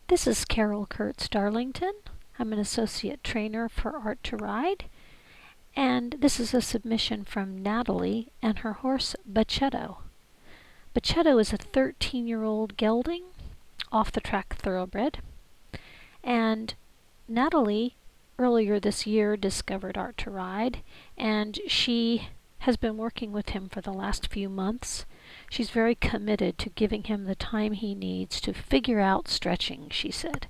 This is Carol Kurtz Darlington. I'm an associate trainer for Art2Ride, and this is a submission from Natalie and her horse Bacetto. Bacetto is a 13-year-old gelding, off-the-track thoroughbred, and Natalie earlier this year discovered Art2Ride, and she has been working with him for the last few months. She's very committed to giving him the time he needs to figure out stretching, she said.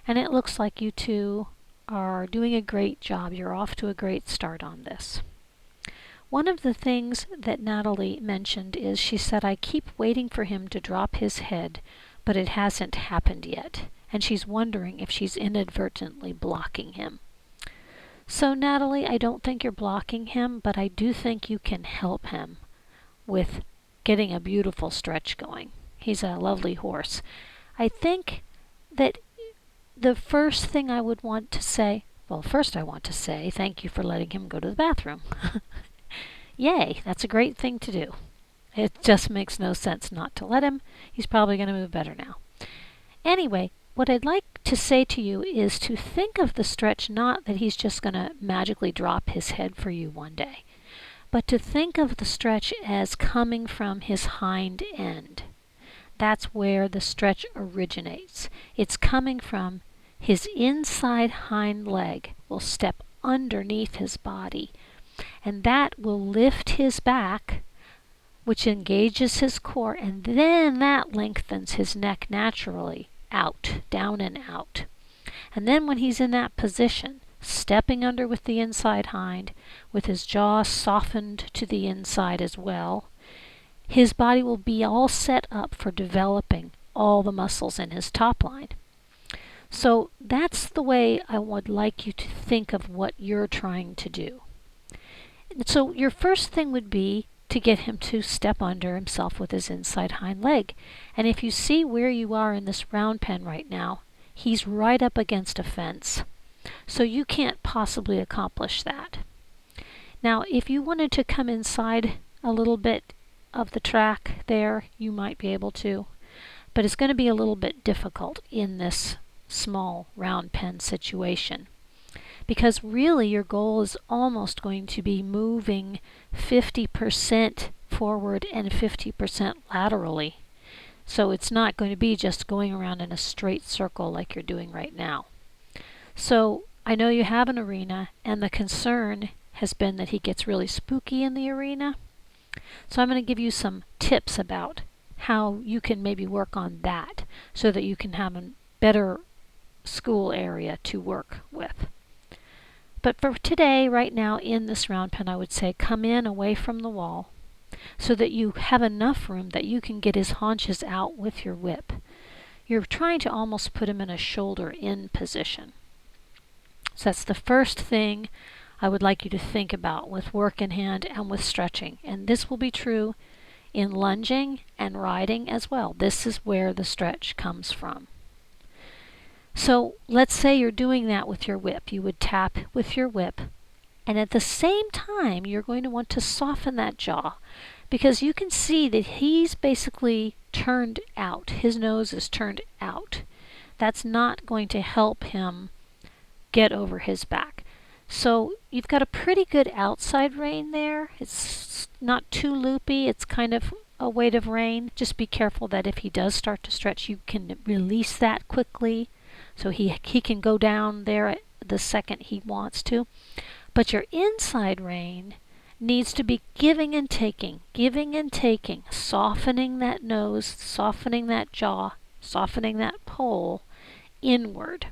And it looks like you two are doing a great job. You're off to a great start on this. One of the things that Natalie mentioned is she said, I keep waiting for him to drop his head, but it hasn't happened yet. And she's wondering if she's inadvertently blocking him. So Natalie, I don't think you're blocking him, but I do think you can help him with getting a beautiful stretch going. He's a lovely horse. I think that the first thing I would want to say, well, first I want to say thank you for letting him go to the bathroom. Yay, that's a great thing to do. It just makes no sense not to let him. He's probably going to move better now. Anyway, what I'd like to say to you is to think of the stretch not that he's just going to magically drop his head for you one day, but to think of the stretch as coming from his hind end. That's where the stretch originates. It's coming from his inside hind leg will step underneath his body, and that will lift his back, which engages his core, and then that lengthens his neck naturally out, down and out. And then when he's in that position, stepping under with the inside hind, with his jaw softened to the inside as well, his body will be all set up for developing all the muscles in his top line. So that's the way I would like you to think of what you're trying to do. So your first thing would be to get him to step under himself with his inside hind leg. And if you see where you are in this round pen right now, he's right up against a fence. So you can't possibly accomplish that. Now, if you wanted to come inside a little bit of the track there, you might be able to. But it's going to be a little bit difficult in this small round pen situation, because really your goal is almost going to be moving 50% forward and 50% laterally. So it's not going to be just going around in a straight circle like you're doing right now. So I know you have an arena, and the concern has been that he gets really spooky in the arena. So I'm going to give you some tips about how you can maybe work on that so that you can have a better school area to work with. But for today, right now, in this round pen, I would say come in away from the wall so that you have enough room that you can get his haunches out with your whip. You're trying to almost put him in a shoulder in position. So that's the first thing I would like you to think about with work in hand and with stretching. And this will be true in lunging and riding as well. This is where the stretch comes from. So let's say you're doing that with your whip. You would tap with your whip, and at the same time you're going to want to soften that jaw, because you can see that he's basically turned out. His nose is turned out. That's not going to help him get over his back. So you've got a pretty good outside rein there. It's not too loopy. It's kind of a weight of rein. Just be careful that if he does start to stretch, you can release that quickly, so he can go down there the second he wants to. But your inside rein needs to be giving and taking, softening that nose, softening that jaw, softening that pole inward.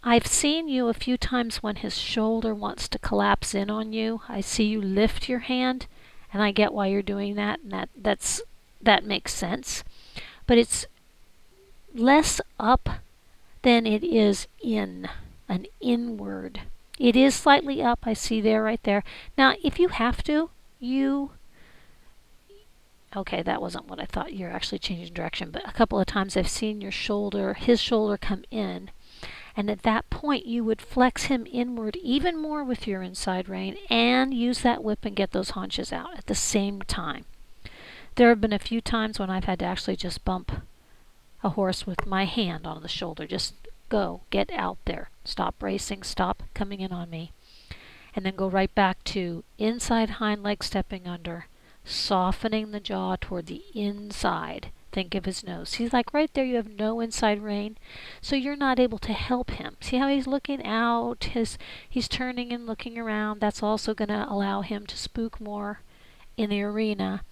I've seen you a few times when his shoulder wants to collapse in on you. I see you lift your hand, and I get why you're doing that, and that makes sense. But it's less up than it is in, an inward. It is slightly up, I see there, right there. Now, if you have to, okay, that wasn't what I thought. You're actually changing direction, but a couple of times I've seen his shoulder come in, and at that point you would flex him inward even more with your inside rein and use that whip and get those haunches out at the same time. There have been a few times when I've had to actually just bump a horse with my hand on the shoulder. Just go, get out there. Stop racing, stop coming in on me. And then go right back to inside hind leg stepping under, softening the jaw toward the inside. Think of his nose. See, like right there you have no inside rein, so you're not able to help him. See how he's looking out, he's turning and looking around. That's also going to allow him to spook more in the arena.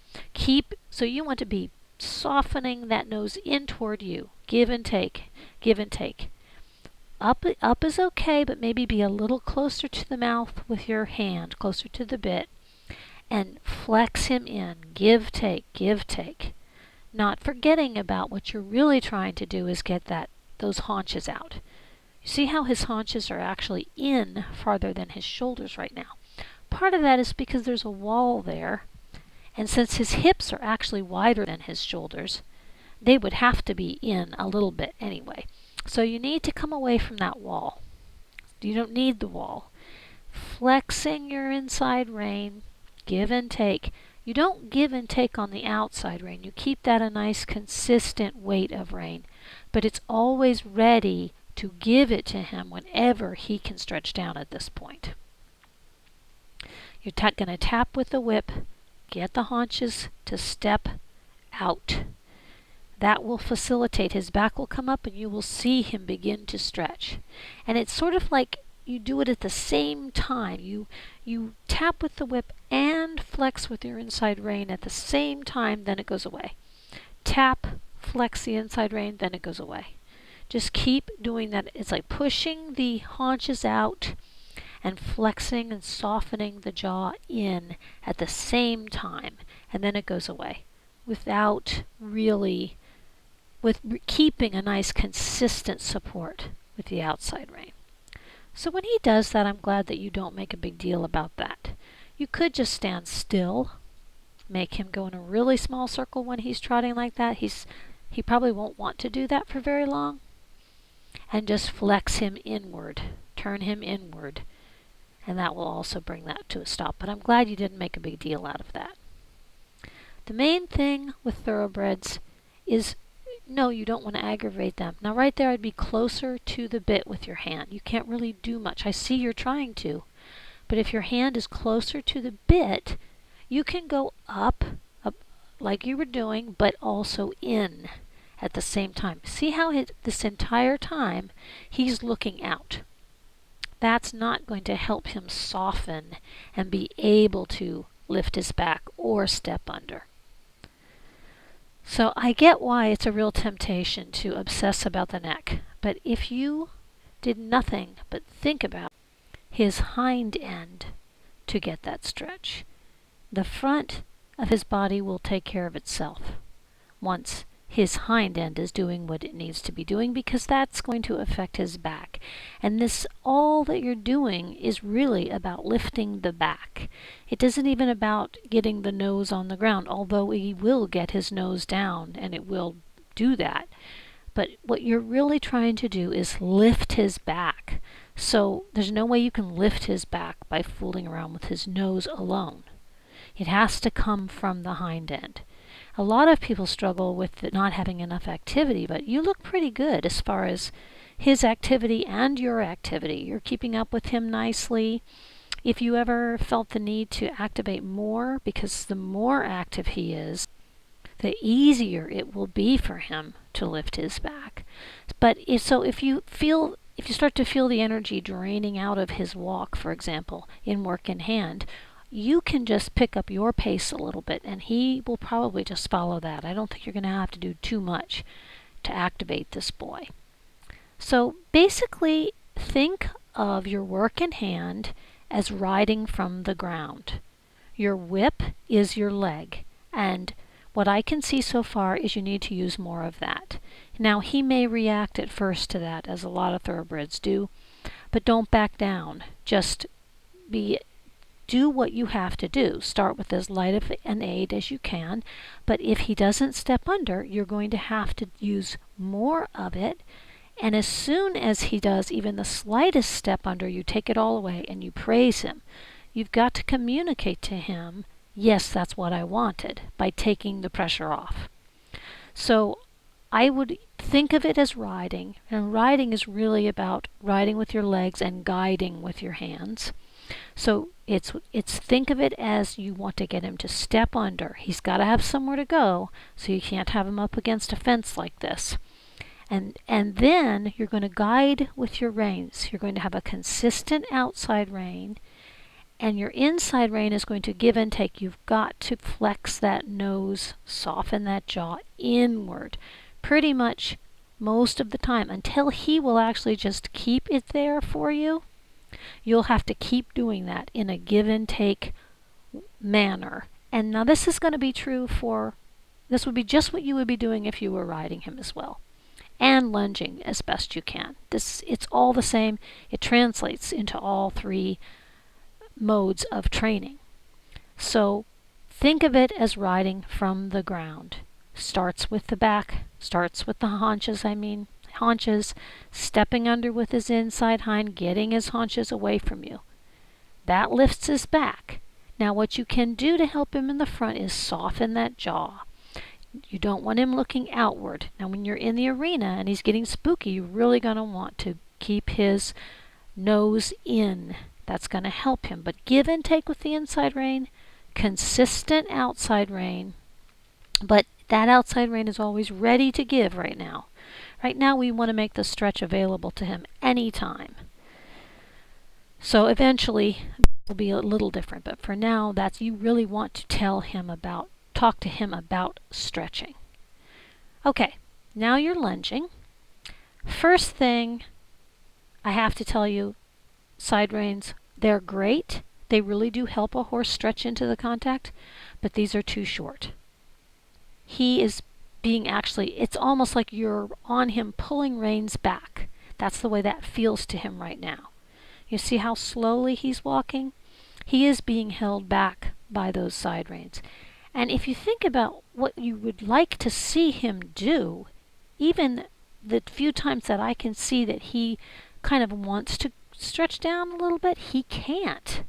So you want to be softening that nose in toward you. Give and take, give and take. Up is okay, but maybe be a little closer to the mouth with your hand, closer to the bit, and flex him in. Give, take, give, take. Not forgetting about what you're really trying to do is get those haunches out. You see how his haunches are actually in farther than his shoulders right now. Part of that is because there's a wall there, and since his hips are actually wider than his shoulders, they would have to be in a little bit anyway. So you need to come away from that wall. You don't need the wall. Flexing your inside rein, give and take. You don't give and take on the outside rein. You keep that a nice consistent weight of rein, but it's always ready to give it to him whenever he can stretch down at this point. You're going to tap with the whip, get the haunches to step out. That will facilitate. His back will come up and you will see him begin to stretch. And it's sort of like you do it at the same time. You tap with the whip and flex with your inside rein at the same time, then it goes away. Tap, flex the inside rein, then it goes away. Just keep doing that. It's like pushing the haunches out and flexing and softening the jaw in at the same time, and then it goes away without really, with keeping a nice consistent support with the outside rein. So when he does that, I'm glad that you don't make a big deal about that. You could just stand still, make him go in a really small circle when he's trotting like that. He probably won't want to do that for very long. And just flex him inward, turn him inward, and that will also bring that to a stop. But I'm glad you didn't make a big deal out of that. The main thing with thoroughbreds is, no, you don't want to aggravate them. Now right there I'd be closer to the bit with your hand. You can't really do much. I see you're trying to, but if your hand is closer to the bit, you can go up like you were doing, but also in at the same time. See how this entire time he's looking out. That's not going to help him soften and be able to lift his back or step under. So I get why it's a real temptation to obsess about the neck, but if you did nothing but think about his hind end to get that stretch, the front of his body will take care of itself once his hind end is doing what it needs to be doing, because that's going to affect his back. And this, all that you're doing is really about lifting the back. It isn't even about getting the nose on the ground, although he will get his nose down and it will do that. But what you're really trying to do is lift his back. So there's no way you can lift his back by fooling around with his nose alone. It has to come from the hind end. A lot of people struggle with not having enough activity, but you look pretty good as far as his activity and your activity. You're keeping up with him nicely. If you ever felt the need to activate more, because the more active he is, the easier it will be for him to lift his back. But if you start to feel the energy draining out of his walk, for example, in work in hand, you can just pick up your pace a little bit and he will probably just follow that. I don't think you're going to have to do too much to activate this boy. So basically, think of your work in hand as riding from the ground. Your whip is your leg, and what I can see so far is you need to use more of that. Now he may react at first to that, as a lot of thoroughbreds do, but don't back down. Just do what you have to do. Start with as light of an aid as you can, but if he doesn't step under, you're going to have to use more of it, and as soon as he does even the slightest step under, you take it all away and you praise him. You've got to communicate to him, yes, that's what I wanted, by taking the pressure off. So I would think of it as riding, and riding is really about riding with your legs and guiding with your hands. So it's think of it as you want to get him to step under. He's got to have somewhere to go, so you can't have him up against a fence like this. And then you're going to guide with your reins. You're going to have a consistent outside rein, and your inside rein is going to give and take. You've got to flex that nose, soften that jaw inward pretty much most of the time until he will actually just keep it there for you. You'll have to keep doing that in a give and take manner. And now this is going to be true for, this would be just what you would be doing if you were riding him as well. And lunging as best you can. It's all the same. It translates into all three modes of training. So think of it as riding from the ground. Starts with the back, starts with the haunches, stepping under with his inside hind, getting his haunches away from you. That lifts his back. Now what you can do to help him in the front is soften that jaw. You don't want him looking outward. Now when you're in the arena and he's getting spooky, you're really going to want to keep his nose in. That's going to help him. But give and take with the inside rein, consistent outside rein, but that outside rein is always ready to give right now. Right now we want to make the stretch available to him anytime. So eventually it will be a little different, but for now you really want to talk to him about stretching. Okay, now you're lunging. First thing I have to tell you, side reins, they're great. They really do help a horse stretch into the contact, but these are too short. He is it's almost like you're on him pulling reins back. That's the way that feels to him right now. You see how slowly he's walking? He is being held back by those side reins. And if you think about what you would like to see him do, even the few times that I can see that he kind of wants to stretch down a little bit, he can't.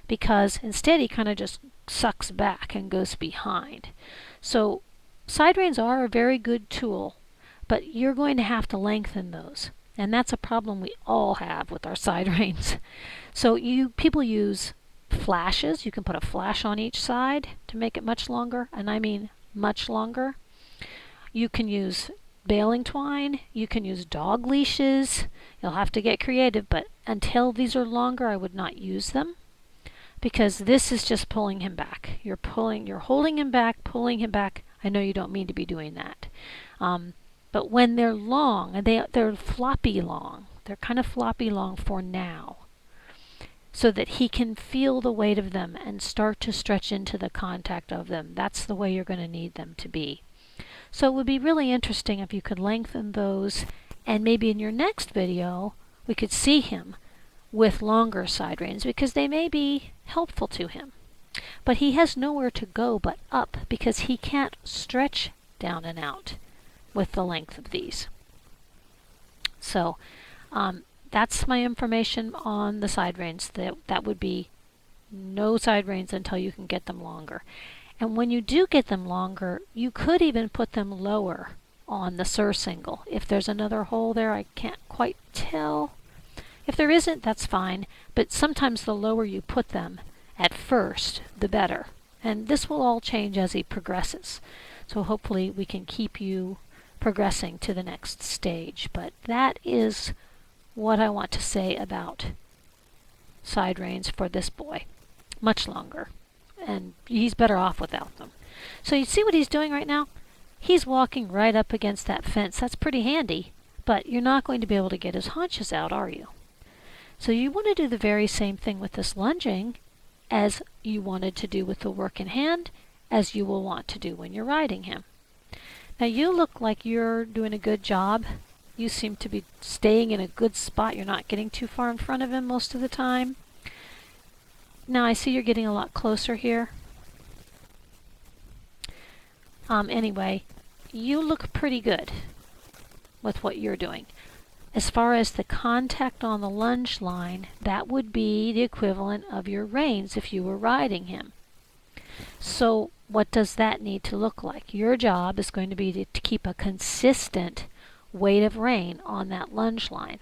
Because instead he kind of just sucks back and goes behind. So side reins are a very good tool, but you're going to have to lengthen those. And that's a problem we all have with our side reins. So people use flashes. You can put a flash on each side to make it much longer, and I mean much longer. You can use baling twine. You can use dog leashes. You'll have to get creative, but until these are longer, I would not use them, because this is just pulling him back. You're holding him back, pulling him back. I know you don't mean to be doing that. But when they're long, and they're floppy long, they're kind of floppy long for now, so that he can feel the weight of them and start to stretch into the contact of them. That's the way you're going to need them to be. So it would be really interesting if you could lengthen those, and maybe in your next video we could see him with longer side reins, because they may be helpful to him. But he has nowhere to go but up, because he can't stretch down and out with the length of these. So that's my information on the side reins. That would be no side reins until you can get them longer. And when you do get them longer, you could even put them lower on the surcingle. If there's another hole there, I can't quite tell. If there isn't, that's fine, but sometimes the lower you put them at first, the better. And this will all change as he progresses. So hopefully we can keep you progressing to the next stage. But that is what I want to say about side reins for this boy. Much longer. And he's better off without them. So you see what he's doing right now? He's walking right up against that fence. That's pretty handy, but you're not going to be able to get his haunches out, are you? So you want to do the very same thing with this lunging as you wanted to do with the work in hand, as you will want to do when you're riding him. Now you look like you're doing a good job. You seem to be staying in a good spot. You're not getting too far in front of him most of the time. Now I see you're getting a lot closer here. Anyway, you look pretty good with what you're doing. As far as the contact on the lunge line, that would be the equivalent of your reins if you were riding him. So what does that need to look like? Your job is going to be to keep a consistent weight of Rein on that lunge line.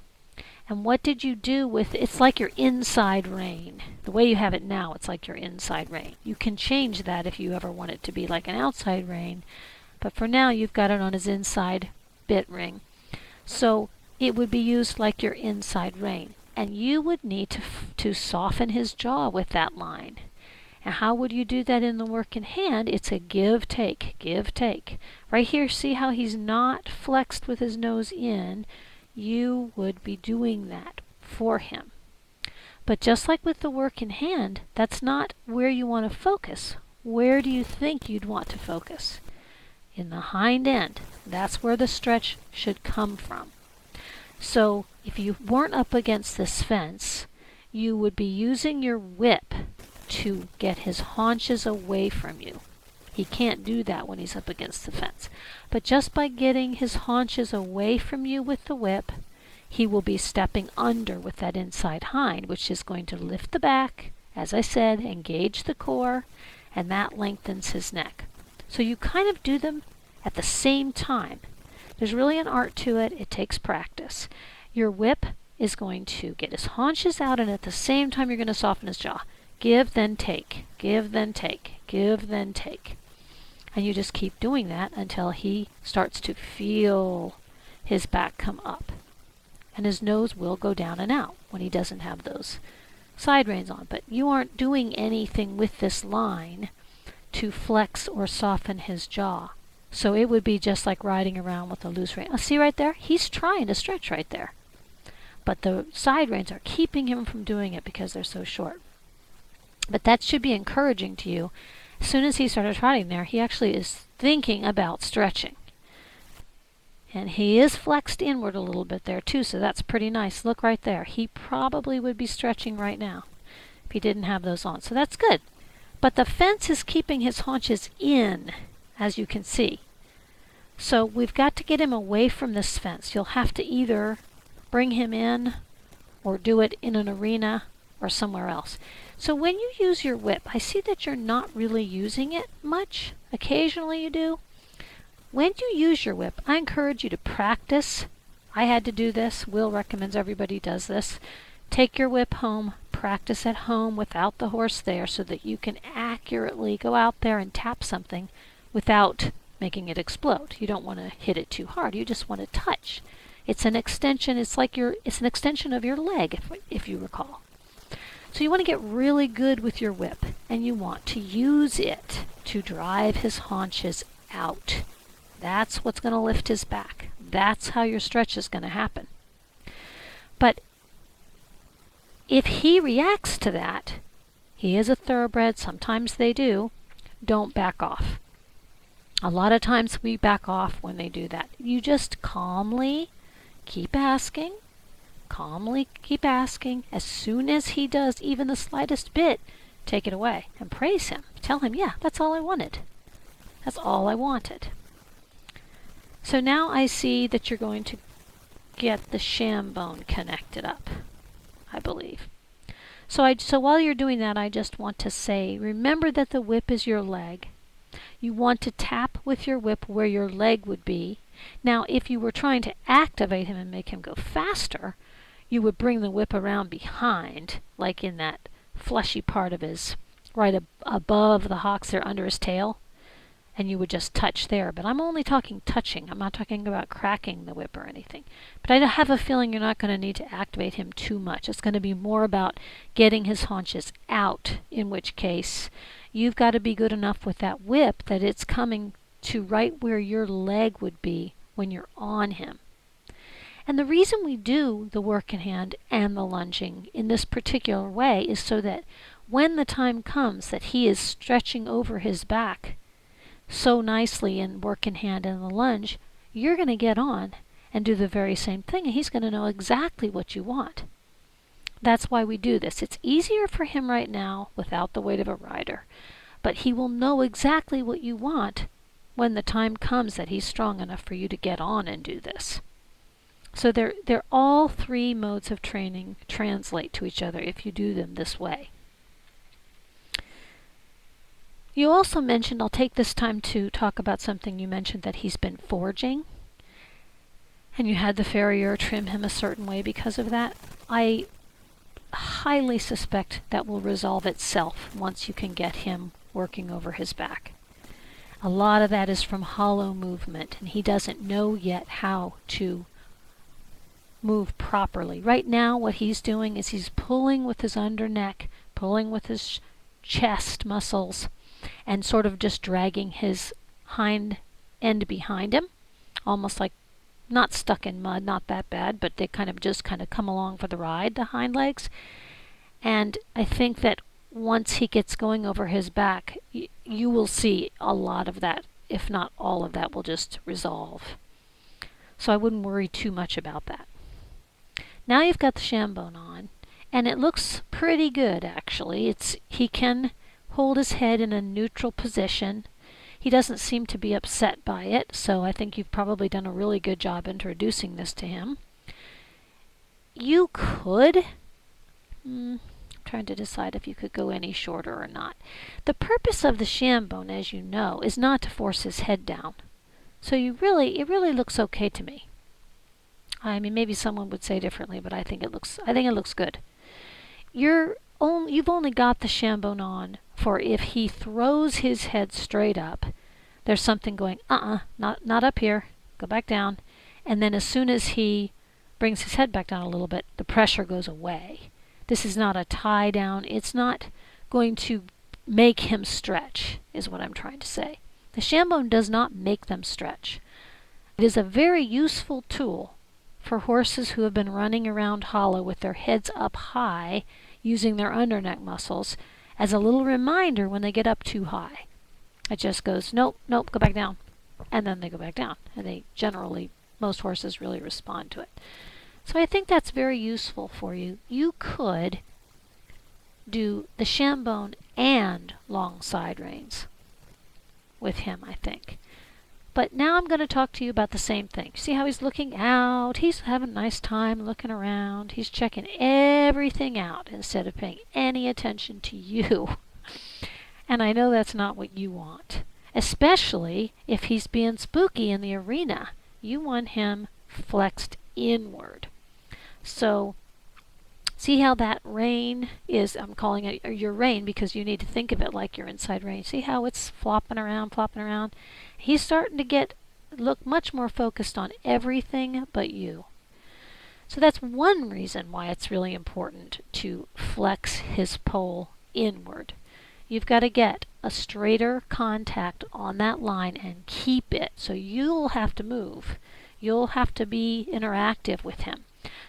And what did you do with it's like your inside rein. The way you have it now, it's like your inside rein. You can change that if you ever want it to be like an outside rein, but for now you've got it on his inside bit ring. So it would be used like your inside rein, and you would need to soften his jaw with that line. And how would you do that in the work in hand? It's a give, take, give, take. Right here, see how he's not flexed with his nose in? You would be doing that for him. But just like with the work in hand, that's not where you want to focus. Where do you think you'd want to focus? In the hind end. That's where the stretch should come from. So if you weren't up against this fence, you would be using your whip to get his haunches away from you. He can't do that when he's up against the fence. But just by getting his haunches away from you with the whip, he will be stepping under with that inside hind, which is going to lift the back, as I said, engage the core, and that lengthens his neck. So you kind of do them at the same time. There's really an art to it. It takes practice. Your whip is going to get his haunches out, and at the same time you're going to soften his jaw. Give, then take. Give, then take. Give, then take. And you just keep doing that until he starts to feel his back come up. And his nose will go down and out when he doesn't have those side reins on. But you aren't doing anything with this line to flex or soften his jaw. So it would be just like riding around with a loose rein. See right there? He's trying to stretch right there. But the side reins are keeping him from doing it because they're so short. But that should be encouraging to you. As soon as he started trotting there, he actually is thinking about stretching. And he is flexed inward a little bit there too, so that's pretty nice. Look right there. He probably would be stretching right now if he didn't have those on. So that's good. But the fence is keeping his haunches in, as you can see. So we've got to get him away from this fence. You'll have to either bring him in or do it in an arena or somewhere else. So when you use your whip, I see that you're not really using it much. Occasionally you do. When you use your whip, I encourage you to practice. I had to do this. Will recommends everybody does this. Take your whip home, practice at home without the horse there so that you can accurately go out there and tap something without making it explode. You don't want to hit it too hard. You just want to touch. It's an extension. It's an extension of your leg, if you recall. So you want to get really good with your whip, and you want to use it to drive his haunches out. That's what's going to lift his back. That's how your stretch is going to happen. But if he reacts to that, he is a thoroughbred, sometimes they do, don't back off. A lot of times we back off when they do that. You just calmly keep asking. Calmly keep asking. As soon as he does even the slightest bit, take it away and praise him. Tell him, yeah, that's all I wanted. That's all I wanted. So now I see that you're going to get the sham bone connected up, I believe. So while you're doing that, I just want to say, remember that the whip is your leg. You want to tap with your whip where your leg would be. Now, if you were trying to activate him and make him go faster, you would bring the whip around behind, like in that fleshy part of his, right above the hocks there under his tail, and you would just touch there. But I'm only talking touching. I'm not talking about cracking the whip or anything. But I have a feeling you're not going to need to activate him too much. It's going to be more about getting his haunches out, in which case you've got to be good enough with that whip that it's coming to right where your leg would be when you're on him. And the reason we do the work in hand and the lunging in this particular way is so that when the time comes that he is stretching over his back so nicely in work in hand and the lunge, you're going to get on and do the very same thing, and he's going to know exactly what you want. That's why we do this. It's easier for him right now without the weight of a rider, but he will know exactly what you want when the time comes that he's strong enough for you to get on and do this. So they're all three modes of training translate to each other if you do them this way. You also mentioned, I'll take this time to talk about something you mentioned, that he's been forging. and you had the farrier trim him a certain way because of that, I highly suspect that will resolve itself once you can get him working over his back. A lot of that is from hollow movement, and he doesn't know yet how to move properly. Right now, what he's doing is he's pulling with his under neck, pulling with his chest muscles, and sort of just dragging his hind end behind him, almost like not stuck in mud, not that bad, but they kind of come along for the ride, the hind legs. And I think that once he gets going over his back, you will see a lot of that, if not all of that, will just resolve. So I wouldn't worry too much about that. Now you've got the shambone on, and it looks pretty good actually. He can hold his head in a neutral position. He doesn't seem to be upset by it, so I think you've probably done a really good job introducing this to him. You could, I'm trying to decide if you could go any shorter or not. The purpose of the shambone, as you know, is not to force his head down. So it really looks okay to me. I mean, maybe someone would say differently, but I think it looks good. You've only got the shambone on for if he throws his head straight up, there's something going, not up here, go back down. And then as soon as he brings his head back down a little bit, the pressure goes away. This is not a tie down. It's not going to make him stretch, is what I'm trying to say. The shambone does not make them stretch. It is a very useful tool for horses who have been running around hollow with their heads up high, using their underneck muscles, as a little reminder when they get up too high. It just goes, nope, go back down. And then they go back down. And most horses really respond to it. So I think that's very useful for you. You could do the shambone and long side reins with him, I think. But now I'm going to talk to you about the same thing. See how he's looking out? He's having a nice time looking around. He's checking everything out instead of paying any attention to you. And I know that's not what you want, especially if he's being spooky in the arena. You want him flexed inward. So see how that rein is, I'm calling it your rein because you need to think of it like your inside rein. See how it's flopping around. He's starting to look much more focused on everything but you. So that's one reason why it's really important to flex his pole inward. You've got to get a straighter contact on that line and keep it. So you'll have to move. You'll have to be interactive with him.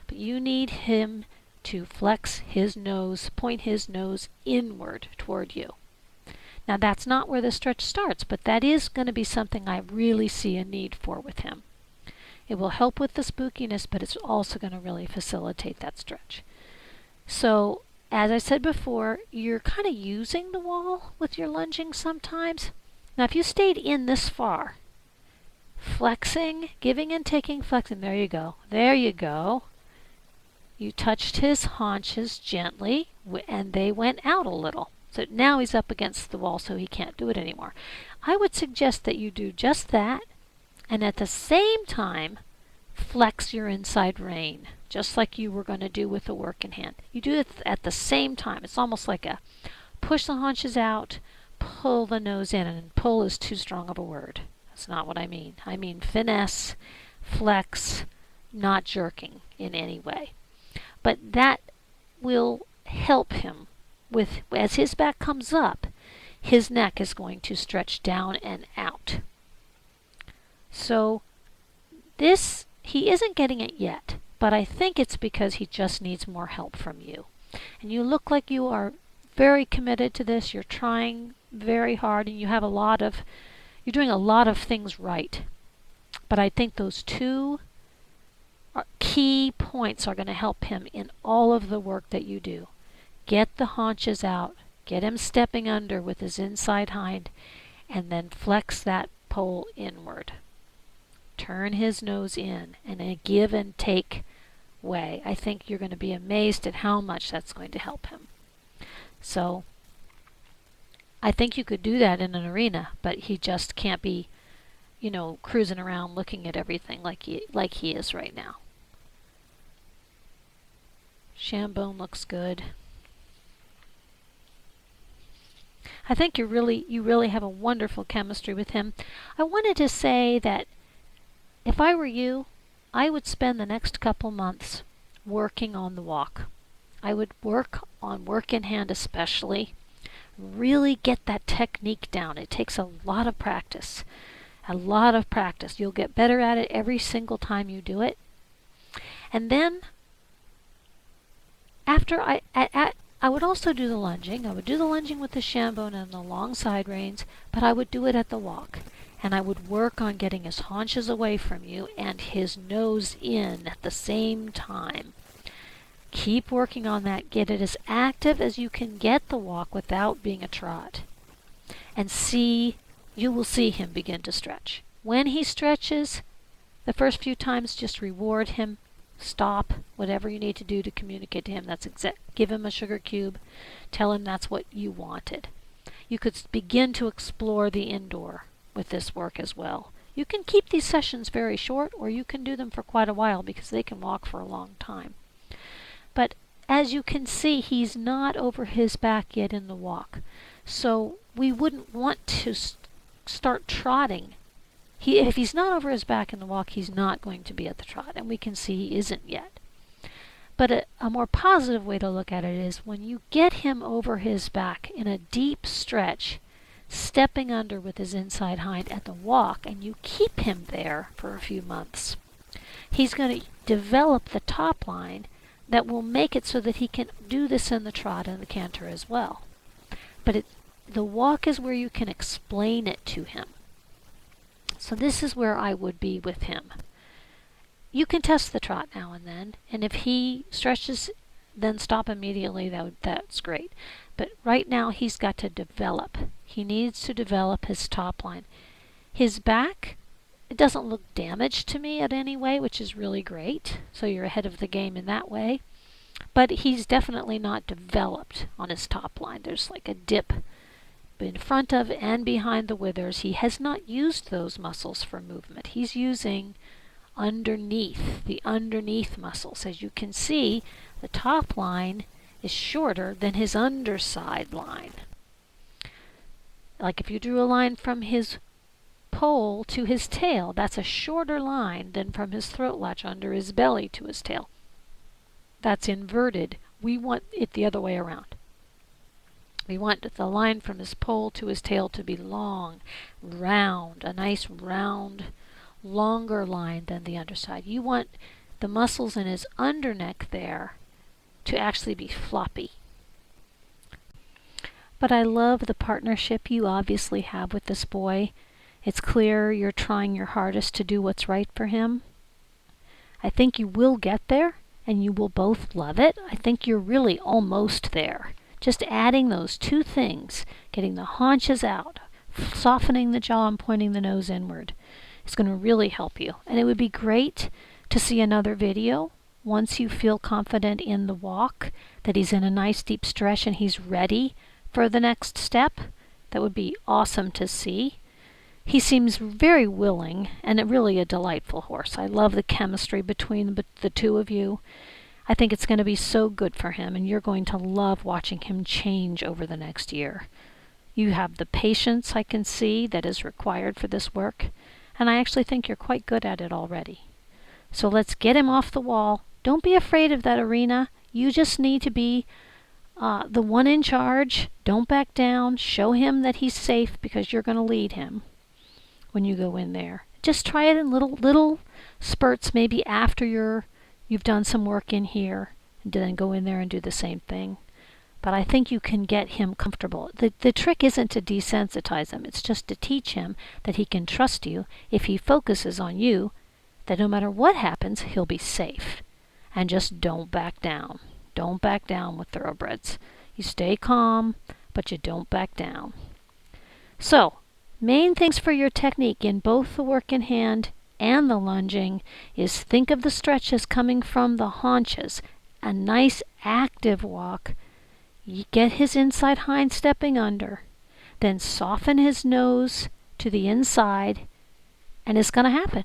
But you need him to flex his nose, point his nose inward toward you. Now that's not where the stretch starts, but that is going to be something I really see a need for with him. It will help with the spookiness, but it's also going to really facilitate that stretch. So, as I said before, you're kind of using the wall with your lunging sometimes. Now if you stayed in this far, flexing, giving and taking, flexing, there you go. You touched his haunches gently, and they went out a little. So now he's up against the wall, so he can't do it anymore. I would suggest that you do just that, and at the same time, flex your inside rein, just like you were going to do with the working hand. You do it at the same time. It's almost like a push the haunches out, pull the nose in, and pull is too strong of a word. That's not what I mean. I mean finesse, flex, not jerking in any way. But that will help him with, as his back comes up, his neck is going to stretch down and out. So this, he isn't getting it yet, but I think it's because he just needs more help from you. And you look like you are very committed to this. You're trying very hard, and you're doing a lot of things right. But I think those two key points are going to help him in all of the work that you do. Get the haunches out, get him stepping under with his inside hind, and then flex that pole inward. Turn his nose in in a give and take way. I think you're going to be amazed at how much that's going to help him. So I think you could do that in an arena, but he just can't be, cruising around looking at everything like he is right now. Shambone looks good. I think you really have a wonderful chemistry with him. I wanted to say that if I were you, I would spend the next couple months working on the walk. I would work on work in hand especially. Really get that technique down. It takes a lot of practice. A lot of practice. You'll get better at it every single time you do it. And then after I would also do the lunging. I would do the lunging with the shambone and the long side reins, but I would do it at the walk. And I would work on getting his haunches away from you and his nose in at the same time. Keep working on that. Get it as active as you can get the walk without being a trot. And you will see him begin to stretch. When he stretches, the first few times just reward him. Stop whatever you need to do to communicate to him. Give him a sugar cube. Tell him that's what you wanted. You could begin to explore the indoor with this work as well. You can keep these sessions very short, or you can do them for quite a while because they can walk for a long time. But as you can see, he's not over his back yet in the walk. So we wouldn't want to start trotting. If he's not over his back in the walk, he's not going to be at the trot, and we can see he isn't yet. But a more positive way to look at it is when you get him over his back in a deep stretch, stepping under with his inside hind at the walk, and you keep him there for a few months, he's going to develop the top line that will make it so that he can do this in the trot and the canter as well. But the walk is where you can explain it to him. So this is where I would be with him. You can test the trot now and then, and if he stretches, then stop immediately. That's great. But right now he's got to develop. He needs to develop his top line. His back, it doesn't look damaged to me in any way, which is really great. So you're ahead of the game in that way. But he's definitely not developed on his top line. There's like a dip in front of and behind the withers. He has not used those muscles for movement. He's using the underneath muscles. As you can see, the top line is shorter than his underside line. Like if you drew a line from his pole to his tail, that's a shorter line than from his throat latch under his belly to his tail. That's inverted. We want it the other way around. We want the line from his pole to his tail to be long, round, a nice round, longer line than the underside. You want the muscles in his underneck there to actually be floppy. But I love the partnership you obviously have with this boy. It's clear you're trying your hardest to do what's right for him. I think you will get there, and you will both love it. I think you're really almost there. Just adding those two things, getting the haunches out, softening the jaw and pointing the nose inward, is going to really help you. And it would be great to see another video once you feel confident in the walk, that he's in a nice deep stretch and he's ready for the next step. That would be awesome to see. He seems very willing and really a delightful horse. I love the chemistry between the two of you. I think it's going to be so good for him, and you're going to love watching him change over the next year. You have the patience I can see that is required for this work, and I actually think you're quite good at it already. So let's get him off the wall. Don't be afraid of that arena. You just need to be the one in charge. Don't back down. Show him that he's safe because you're going to lead him when you go in there. Just try it in little spurts, maybe after you've done some work in here, and then go in there and do the same thing. But I think you can get him comfortable. The trick isn't to desensitize him. It's just to teach him that he can trust you if he focuses on you, that no matter what happens, he'll be safe. And just don't back down. Don't back down with thoroughbreds. You stay calm, but you don't back down. So, main things for your technique in both the work in hand and the lunging is think of the stretches coming from the haunches, a nice active walk. You get his inside hind stepping under, then soften his nose to the inside and it's going to happen.